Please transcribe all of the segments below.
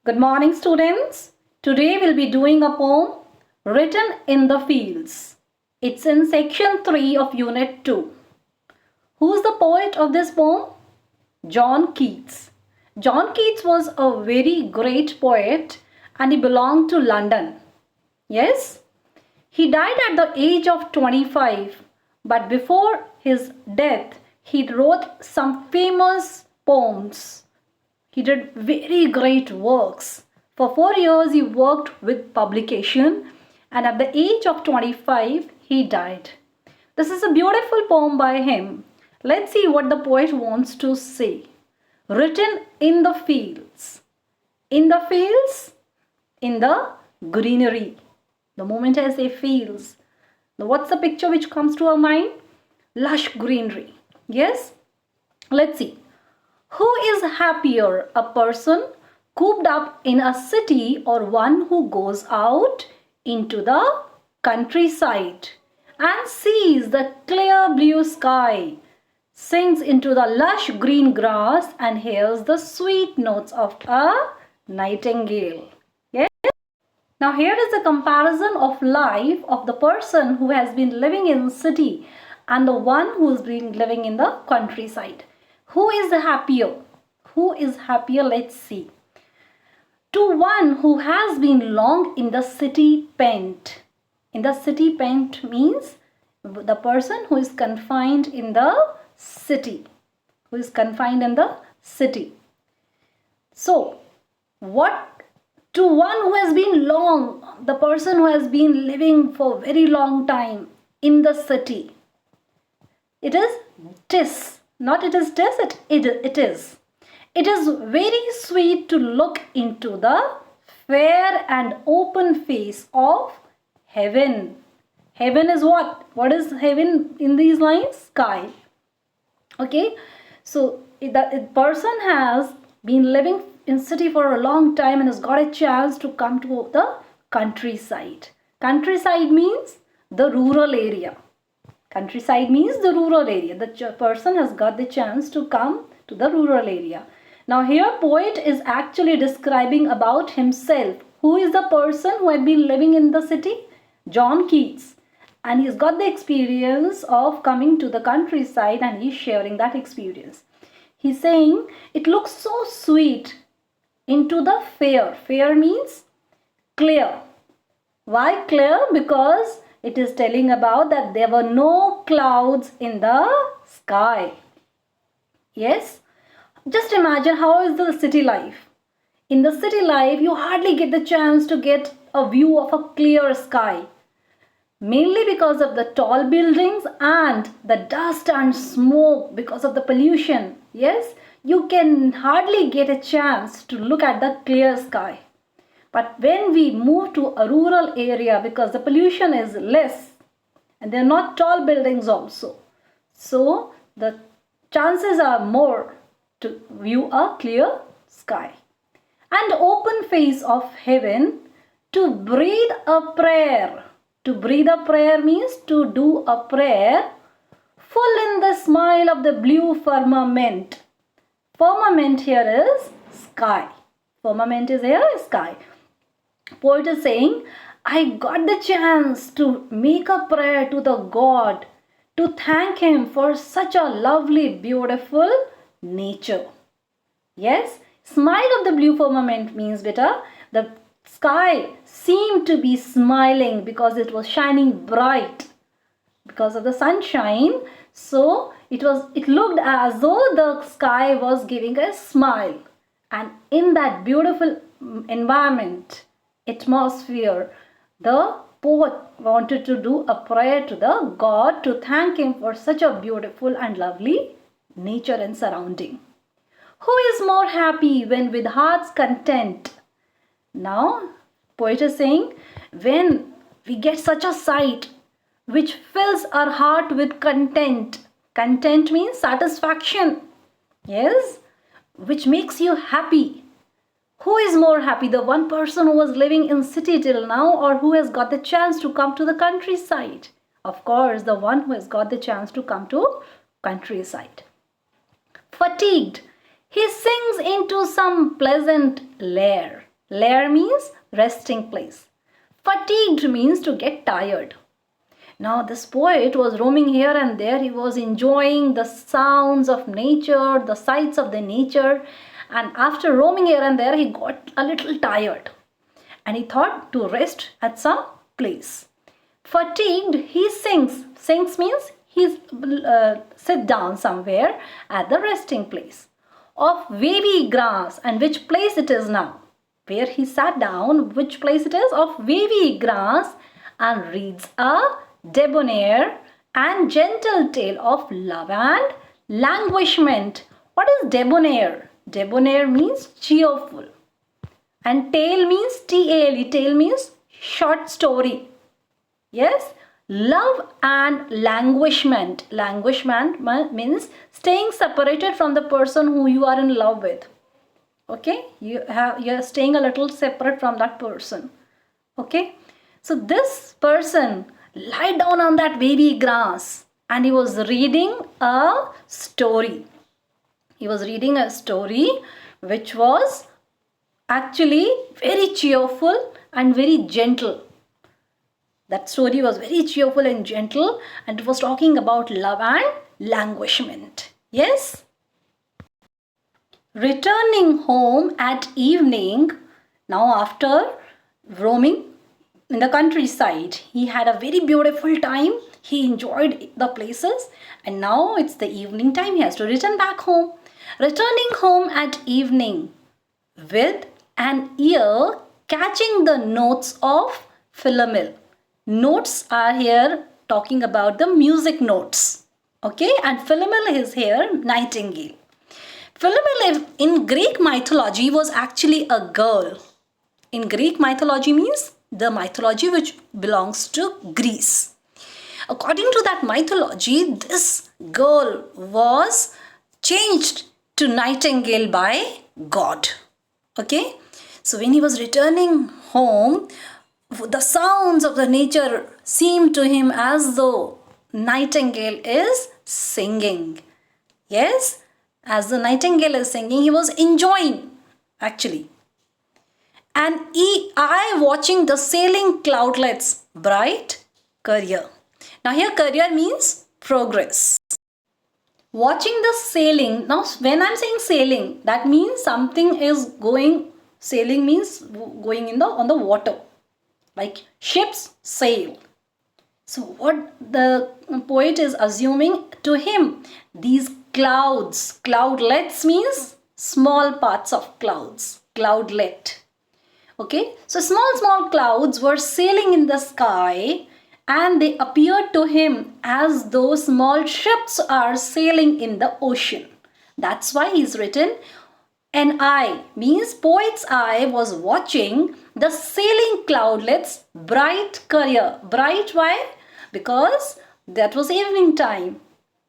Good morning, students. Today we'll be doing a poem written in the fields. It's in section 3 of unit 2. Who's the poet of this poem? John Keats. John Keats was a very great poet and he belonged to London. Yes? He died at the age of 25, but before his death, he wrote some famous poems. He did very great works. For 4 years, he worked with publication, and at the age of 25, he died. This is a beautiful poem by him. Let's see what the poet wants to say. Written in the fields. In the fields, in the greenery. The moment I say fields, what's the picture which comes to our mind? Lush greenery. Yes? Let's see. Who is happier, a person cooped up in a city or one who goes out into the countryside and sees the clear blue sky, sinks into the lush green grass and hears the sweet notes of a nightingale? Yes? Now here is a comparison of life of the person who has been living in city and the one who has been living in the countryside. Who is happier? Who is happier? Let's see. To one who has been long in the city pent. In the city pent means the person who is confined in the city. Who is confined in the city. So, what to one who has been long, the person who has been living for very long time in the city. It is tis. Not it is tis, it is. It is very sweet to look into the fair and open face of heaven. Heaven is what? What is heaven in these lines? Sky. Okay. So the person has been living in city for a long time and has got a chance to come to the countryside. Countryside means the rural area. Countryside means the rural area. The person has got the chance to come to the rural area. Now here poet is actually describing about himself. Who is the person who had been living in the city? John Keats. And he's got the experience of coming to the countryside and he's sharing that experience. He's saying it looks so sweet into the fair. Fair means clear. Why clear? Because it is telling about that there were no clouds in the sky. Yes? Just imagine how is the city life. In the city life, you hardly get the chance to get a view of a clear sky. Mainly because of the tall buildings and the dust and smoke because of the pollution. Yes? You can hardly get a chance to look at the clear sky. But when we move to a rural area, because the pollution is less and there are not tall buildings also, so the chances are more to view a clear sky. And open face of heaven, to breathe a prayer. To breathe a prayer means to do a prayer full in the smile of the blue firmament. Firmament here is sky. Firmament is here sky. Poet is saying, I got the chance to make a prayer to the God, to thank him for such a lovely, beautiful nature. Yes, smile of the blue firmament means beta, the sky seemed to be smiling because it was shining bright because of the sunshine. So it looked as though the sky was giving a smile. And in that beautiful environment, atmosphere, the poet wanted to do a prayer to the God to thank him for such a beautiful and lovely nature and surrounding. Who is more happy when with heart's content? Now, poet is saying, when we get such a sight which fills our heart with content. Content means satisfaction. Yes, which makes you happy. Who is more happy? The one person who was living in city till now or who has got the chance to come to the countryside? Of course, the one who has got the chance to come to countryside. Fatigued, he sinks into some pleasant lair. Lair means resting place. Fatigued means to get tired. Now this poet was roaming here and there. He was enjoying the sounds of nature, the sights of the nature. And after roaming here and there, he got a little tired. And he thought to rest at some place. Fatigued, he sinks. Sinks means he sit down somewhere at the resting place. Of wavy grass, and which place it is now? Where he sat down, which place it is? Of wavy grass, and reads a debonair and gentle tale of love and languishment. What is debonair? Debonair means cheerful. And tale means T-A-L-E. Tale means short story. Yes? Love and languishment. Languishment means staying separated from the person who you are in love with. Okay? You're staying a little separate from that person. Okay? So this person lied down on that wavy grass and he was reading a story. He was reading a story which was actually very cheerful and very gentle. That story was very cheerful and gentle, and it was talking about love and languishment. Yes? Returning home at evening, now after roaming in the countryside, he had a very beautiful time. He enjoyed the places, and now it's the evening time. He has to return back home. Returning home at evening with an ear catching the notes of Philomel. Notes are here talking about the music notes. Okay, and Philomel is here nightingale. Philomel in Greek mythology was actually a girl. In Greek mythology means the mythology which belongs to Greece. According to that mythology, this girl was changed to nightingale by God. Okay, so when he was returning home, the sounds of the nature seemed to him as though nightingale is singing. Yes, as the nightingale is singing, he was enjoying actually. And I watching the sailing cloudlets, bright career. Now here career means progress. Watching the sailing. Now when I'm saying sailing, that means something is going, sailing means going on the water. Like ships sail. So what the poet is assuming to him, these clouds, cloudlets means small parts of clouds, cloudlet. Okay, so small clouds were sailing in the sky and they appeared to him as though small ships are sailing in the ocean. That's why he's written, an eye means poet's eye was watching the sailing cloudlets, bright career. Bright why? Because that was evening time.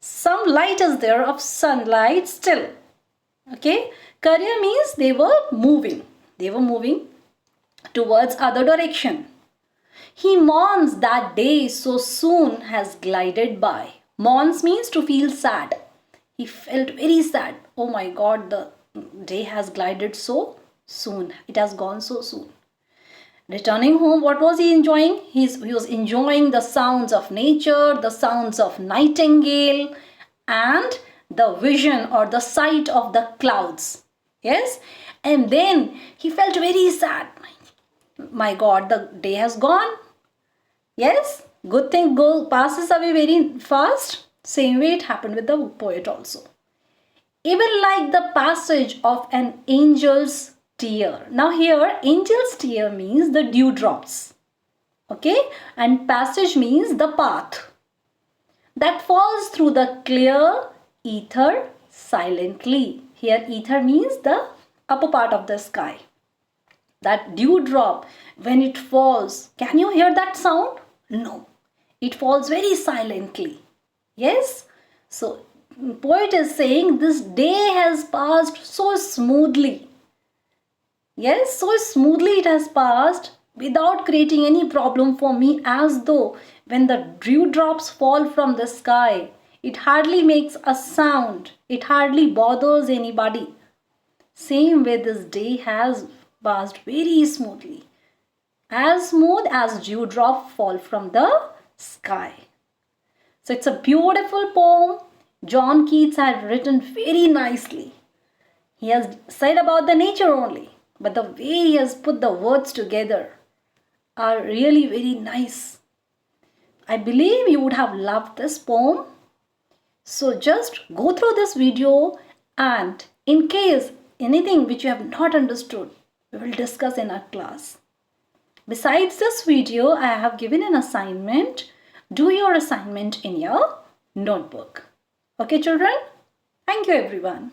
Some light is there of sunlight still. Okay, career means they were moving. They were moving towards other direction. He mourns that day so soon has glided by. Mourns means to feel sad. He felt very sad. Oh my God, the day has glided so soon. It has gone so soon. Returning home, what was he enjoying? He was enjoying the sounds of nature, the sounds of nightingale, and the vision or the sight of the clouds. Yes? And then he felt very sad. My God, the day has gone. Yes? Good thing passes away very fast. Same way it happened with the poet also. Even like the passage of an angel's tear. Now here, angel's tear means the dewdrops. Okay? And passage means the path that falls through the clear ether silently. Here, ether means the upper part of the sky. That dewdrop, when it falls, can you hear that sound? No. It falls very silently. Yes? So, poet is saying this day has passed so smoothly. Yes, so smoothly it has passed without creating any problem for me, as though when the dewdrops fall from the sky, it hardly makes a sound. It hardly bothers anybody. Same way this day has passed very smoothly, as smooth as dewdrop fall from the sky. So it's a beautiful poem. John Keats had written very nicely. He has said about the nature only, but the way he has put the words together are really very nice. I believe you would have loved this poem. So just go through this video, and in case anything which you have not understood, we will discuss in our class. Besides this video, I have given an assignment. Do your assignment in your notebook. Okay, children? Thank you, everyone.